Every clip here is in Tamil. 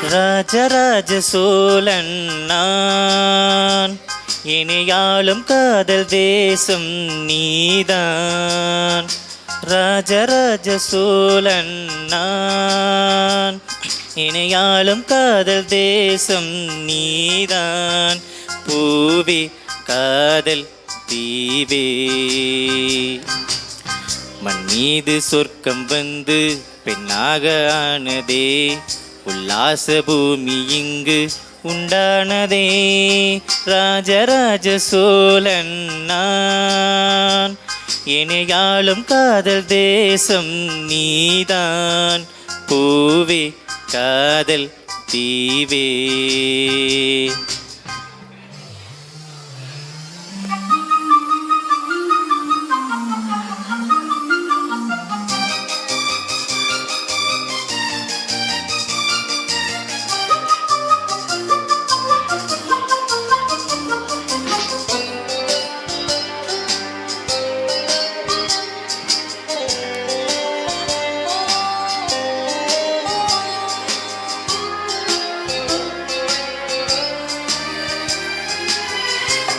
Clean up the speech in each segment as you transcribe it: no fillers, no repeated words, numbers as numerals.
ராஜராஜ சோழன் நான், இணையாளும் காதல் தேசம் நீதான். ராஜராஜ சோழன் நான், இணையாளும் காதல் தேசம் நீதான். பூவே காதல் தீவே, மண் மீது சொர்க்கம் வந்து பெண்ணாக ஆனதே, உல்லாச பூமி இங்கு உண்டானதே. ராஜராஜ சோழன் நான், இணையாளும் காதல் தேசம் நீதான். பூவே காதல் தீவே.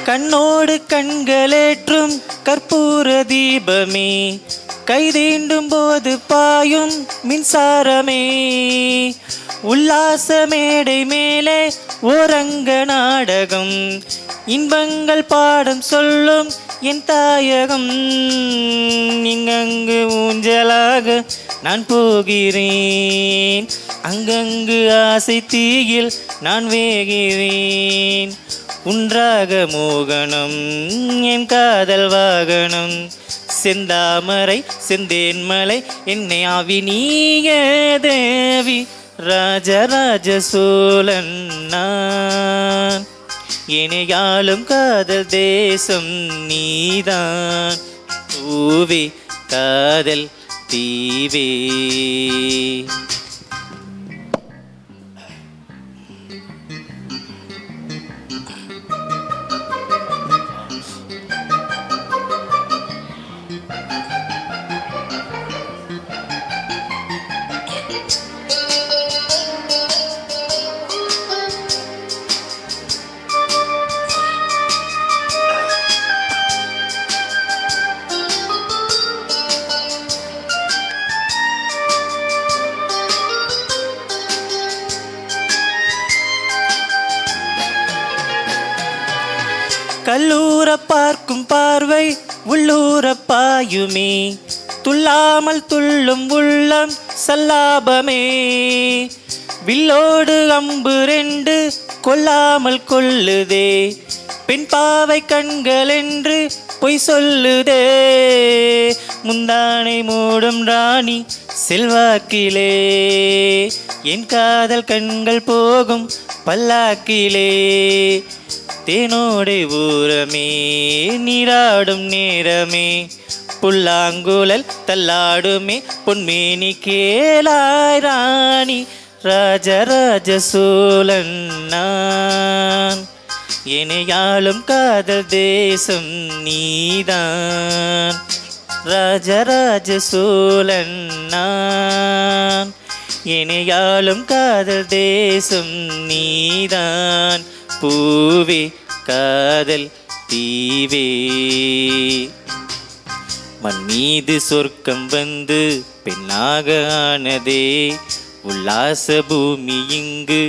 கண்ணோடு கண்களேற்றும் கற்பூர தீபமே, கைதீண்டும் போது பாயும் மின்சாரமே, உல்லாச மேடை மேலே ஓரங்க நாடகம், இன்பங்கள் பாடம் சொல்லும் என் தாயகம். இங்கங்கு ஊஞ்சலாக நான் போகிறேன், அங்கங்கு ஆசை தீயில் நான் வேகிறேன். உன்றாக மோகனம் என் காதல் வாகனம், செந்தாமரை செந்தேன்மலை என்னை ஆவி நீய தேவி. ராஜராஜ சோழன் நான், இணையாளும் காதல் தேசம் நீதான். பூவே காதல் தீவே. கல்லூர பார்க்கும் பார்வை உள்ளூர பாயுமே, துள்ளாமல் துள்ளும் உள்ளம் சல்லாபமே. வில்லோடு அம்பு ரெண்டு கொல்லாமல் கொல்லுதே, பெண் பாவை கண்கள் என்று பொய் சொல்லுதே. முந்தானை மூடும் ராணி செல்வாக்கிலே, என் காதல் கண்கள் போகும் பல்லாக்கிலே. தேனோடை ஊரமே நீராடும் நேரமே, புல்லாங்குழல் தள்ளாடுமே பொன்மேனி கேளாய் ராணி. ராஜராஜ சோழன் நான், இணையாளும் காதல் தேசம் நீதான். ராஜராஜ சோழன் நான், இணையாளும் காதல் தேசம் நீதான். பூவே காதல் தீவே, மண் மீது சொர்க்கம் வந்து பெண்ணாக ஆனதே, உல்லாச பூமி இங்கு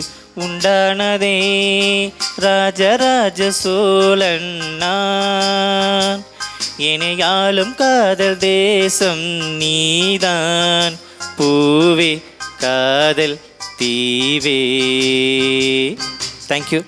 உண்டானதே. ராஜராஜ சோழன் நான், இணையாளும் காதல் தேசம் நீதான். பூவே காதல் தீவே. தேங்க்யூ.